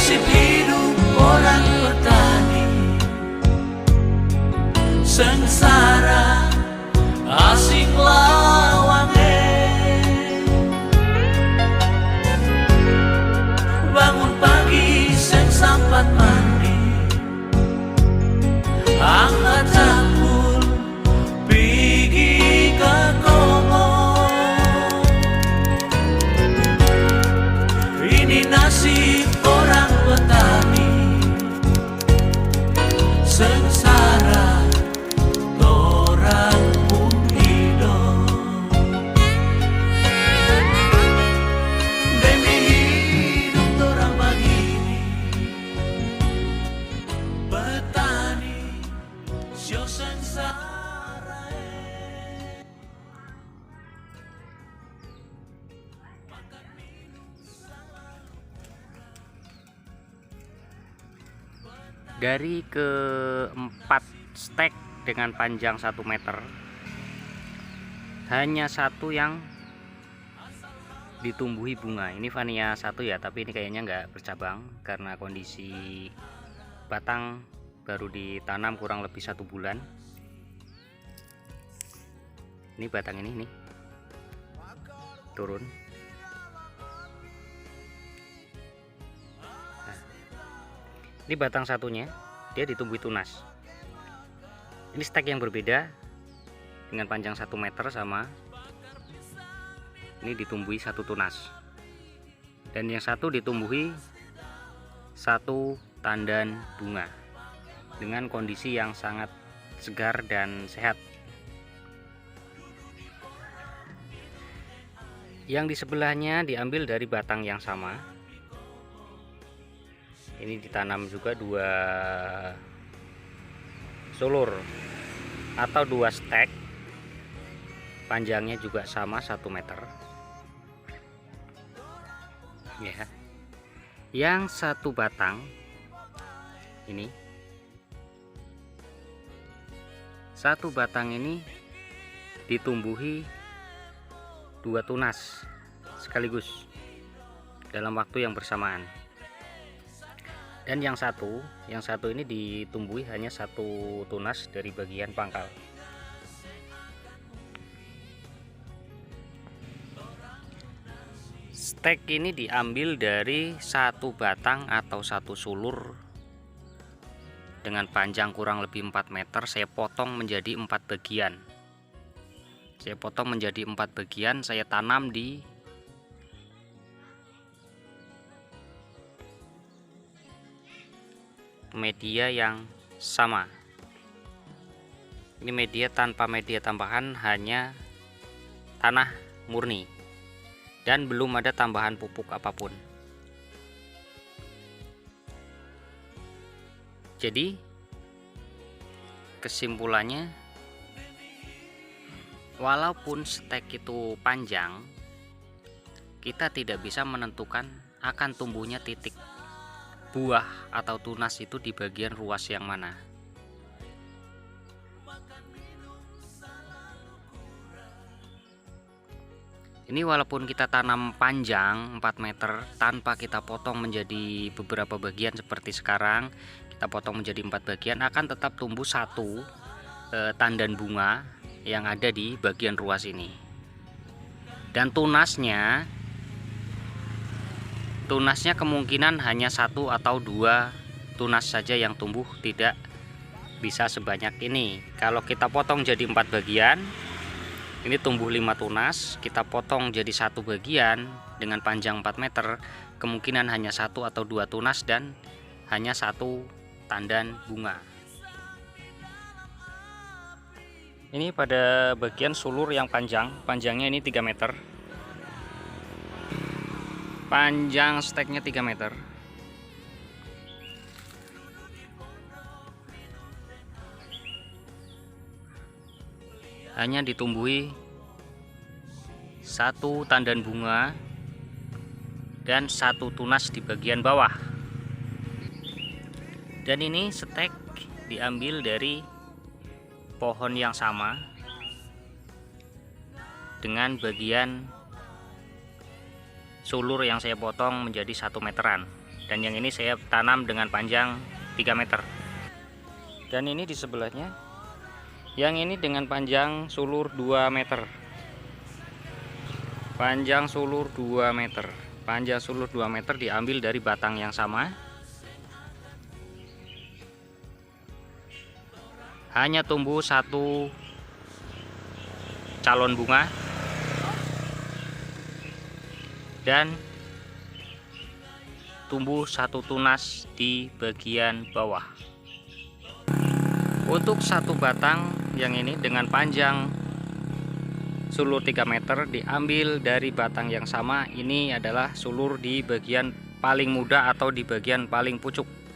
nasib hidup orang petani, sengsara asing lawange. Bangun pagi seng sampat mandi, angkat cangkul pergi ke Kongo. Ini nasib orang petani, sengsara orang pun hidup. Demi hidup orang begini, petani sio sengsara. Dari keempat stek dengan panjang 1 meter, hanya satu yang ditumbuhi bunga. Ini Vannia 1 ya, tapi ini kayaknya nggak bercabang karena kondisi batang baru ditanam kurang lebih 1 bulan. Ini batang ini nih turun. Ini batang satunya, dia ditumbuhi tunas. Ini stek yang berbeda dengan panjang 1 meter sama ini ditumbuhi 1 tunas. Dan yang satu ditumbuhi 1 tandan bunga dengan kondisi yang sangat segar dan sehat. Yang di sebelahnya diambil dari batang yang sama. Ini ditanam juga 2 sulur atau 2 stek, panjangnya juga sama 1 meter ya. Yang satu batang ini, satu batang ini ditumbuhi 2 tunas sekaligus dalam waktu yang bersamaan. Dan yang satu ini ditumbuhi hanya 1 tunas dari bagian pangkal. Stek ini diambil dari 1 batang atau 1 sulur dengan panjang kurang lebih 4 meter. Saya potong menjadi 4 bagian. Saya tanam di media yang sama. Ini media tanpa media tambahan, hanya tanah murni dan belum ada tambahan pupuk apapun. Jadi kesimpulannya, walaupun stek itu panjang, kita tidak bisa menentukan akan tumbuhnya titik buah atau tunas itu di bagian ruas yang mana. Ini walaupun kita tanam panjang 4 meter tanpa kita potong menjadi beberapa bagian seperti sekarang, kita potong menjadi 4 bagian, akan tetap tumbuh 1 tandan bunga yang ada di bagian ruas ini. Dan tunasnya kemungkinan hanya 1 atau 2 tunas saja yang tumbuh, tidak bisa sebanyak ini. Kalau kita potong jadi 4 bagian, ini tumbuh 5 tunas, kita potong jadi 1 bagian dengan panjang 4 meter, kemungkinan hanya 1 atau 2 tunas dan hanya 1 tandan bunga. Ini pada bagian sulur yang panjangnya ini 3 meter. Panjang steknya 3 meter. Hanya ditumbuhi 1 tandan bunga dan 1 tunas di bagian bawah. Dan ini stek diambil dari pohon yang sama dengan bagian sulur yang saya potong menjadi 1 meteran. dan yang ini saya tanam dengan panjang 3 meter. Dan ini di sebelahnya, yang ini dengan panjang sulur 2 meter. Panjang sulur 2 meter. Panjang sulur 2 meter diambil dari batang yang sama. Hanya tumbuh satu calon bunga dan tumbuh satu tunas di bagian bawah. Untuk satu batang yang ini dengan panjang sulur 3 meter diambil dari batang yang sama. Ini adalah sulur di bagian paling muda atau di bagian paling pucuk.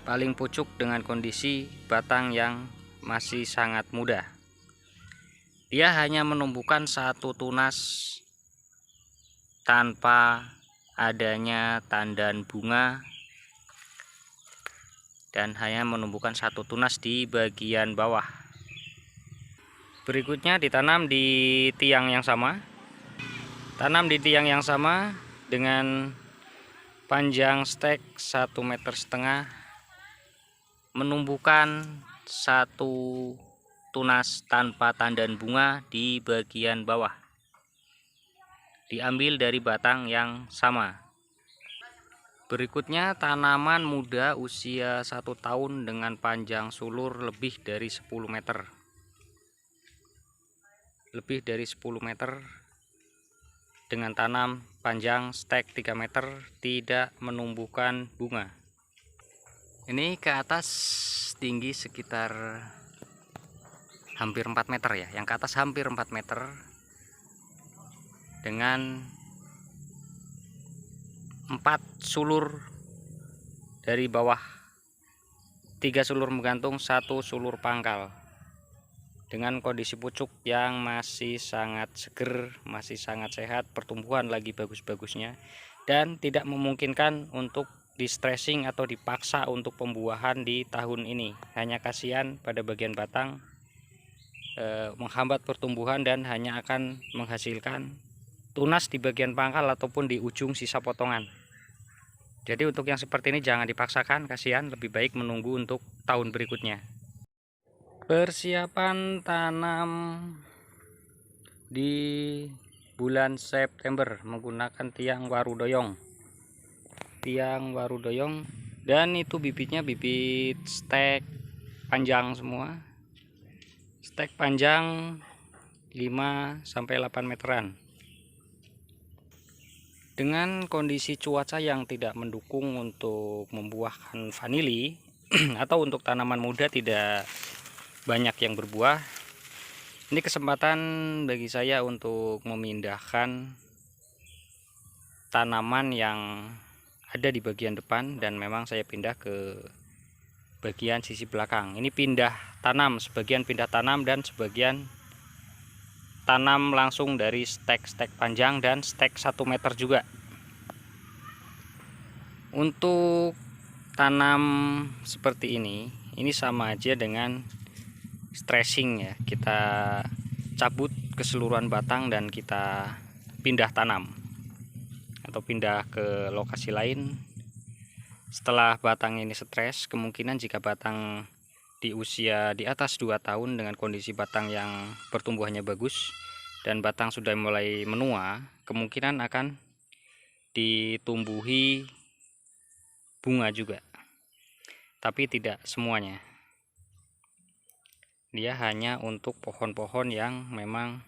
Paling pucuk dengan kondisi batang yang masih sangat muda. Dia hanya menumbuhkan satu tunas tanpa adanya tandan bunga dan hanya menumbuhkan satu tunas di bagian bawah. Berikutnya ditanam di tiang yang sama. Tanam di tiang yang sama dengan panjang stek 1,5 meter, menumbuhkan satu tunas tanpa tandan bunga di bagian bawah. Diambil dari batang yang sama. Berikutnya tanaman muda usia 1 tahun dengan panjang sulur lebih dari 10 meter. Lebih dari 10 meter dengan tanam panjang stek 3 meter tidak menumbuhkan bunga. Ini ke atas tinggi sekitar hampir 4 meter ya. Yang ke atas hampir 4 meter dengan 4 sulur dari bawah, 3 sulur menggantung, 1 sulur pangkal, dengan kondisi pucuk yang masih sangat seger, masih sangat sehat, pertumbuhan lagi bagus-bagusnya, dan tidak memungkinkan untuk di stressing atau dipaksa untuk pembuahan di tahun ini. Hanya kasihan pada bagian batang, menghambat pertumbuhan dan hanya akan menghasilkan tunas di bagian pangkal ataupun di ujung sisa potongan. Jadi untuk yang seperti ini jangan dipaksakan, kasihan, lebih baik menunggu untuk tahun berikutnya. Persiapan tanam di bulan September menggunakan tiang warudoyong. Dan itu bibitnya bibit stek panjang semua. Stek panjang 5-8 meteran. Dengan kondisi cuaca yang tidak mendukung untuk membuahkan vanili atau untuk tanaman muda tidak banyak yang berbuah, ini kesempatan bagi saya untuk memindahkan tanaman yang ada di bagian depan dan memang saya pindah ke bagian sisi belakang. Ini pindah tanam, sebagian pindah tanam dan sebagian tanam langsung dari stek panjang dan stek 1 meter juga. Untuk tanam seperti ini sama aja dengan stressing ya. Kita cabut keseluruhan batang dan kita pindah tanam atau pindah ke lokasi lain. Setelah batang ini stres, kemungkinan jika batang di usia di atas 2 tahun dengan kondisi batang yang pertumbuhannya bagus dan batang sudah mulai menua, kemungkinan akan ditumbuhi bunga juga, tapi tidak semuanya. Dia hanya untuk pohon-pohon yang memang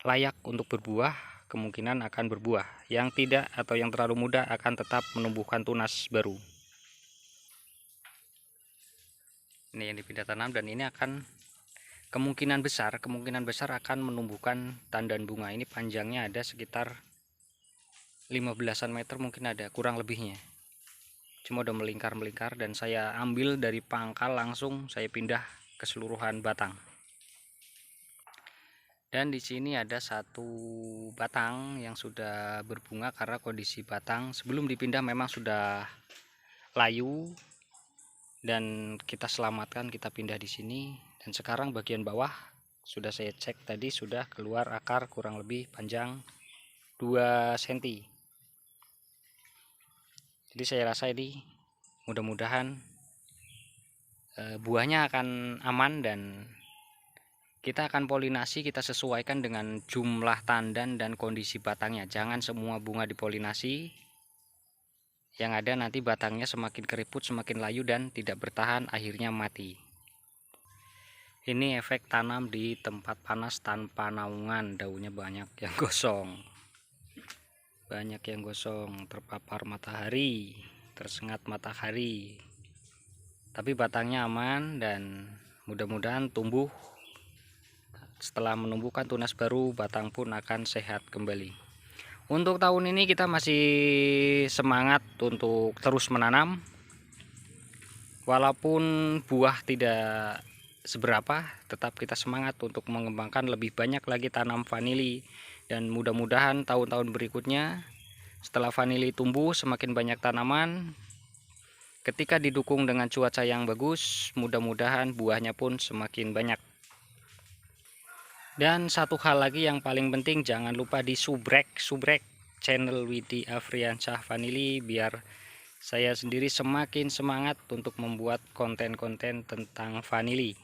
layak untuk berbuah, kemungkinan akan berbuah. Yang tidak atau yang terlalu muda akan tetap menumbuhkan tunas baru. Ini yang dipindah tanam dan ini akan kemungkinan besar akan menumbuhkan tandan bunga. Ini panjangnya ada sekitar 15-an meter, mungkin ada kurang lebihnya. Cuma udah melingkar dan saya ambil dari pangkal langsung saya pindah keseluruhan batang. Dan di sini ada satu batang yang sudah berbunga karena kondisi batang sebelum dipindah memang sudah layu dan kita selamatkan, kita pindah di sini. Dan sekarang bagian bawah sudah saya cek tadi sudah keluar akar kurang lebih panjang 2 2 cm. Jadi saya rasa ini mudah-mudahan buahnya akan aman, dan kita akan polinasi, kita sesuaikan dengan jumlah tandan dan kondisi batangnya. Jangan semua bunga dipolinasi, yang ada nanti batangnya semakin keriput, semakin layu dan tidak bertahan, akhirnya mati. Ini efek tanam di tempat panas tanpa naungan, daunnya banyak yang gosong. Terpapar matahari, tersengat matahari. Tapi batangnya aman dan mudah-mudahan tumbuh. Setelah menumbuhkan tunas baru, batang pun akan sehat kembali. Untuk tahun ini kita masih semangat untuk terus menanam. Walaupun buah tidak seberapa, tetap kita semangat untuk mengembangkan lebih banyak lagi tanam vanili. Dan mudah-mudahan tahun-tahun berikutnya setelah vanili tumbuh semakin banyak tanaman, ketika didukung dengan cuaca yang bagus, mudah-mudahan buahnya pun semakin banyak. Dan satu hal lagi yang paling penting, jangan lupa di subrek channel Widi Afriansyah Vanili, biar saya sendiri semakin semangat untuk membuat konten-konten tentang vanili.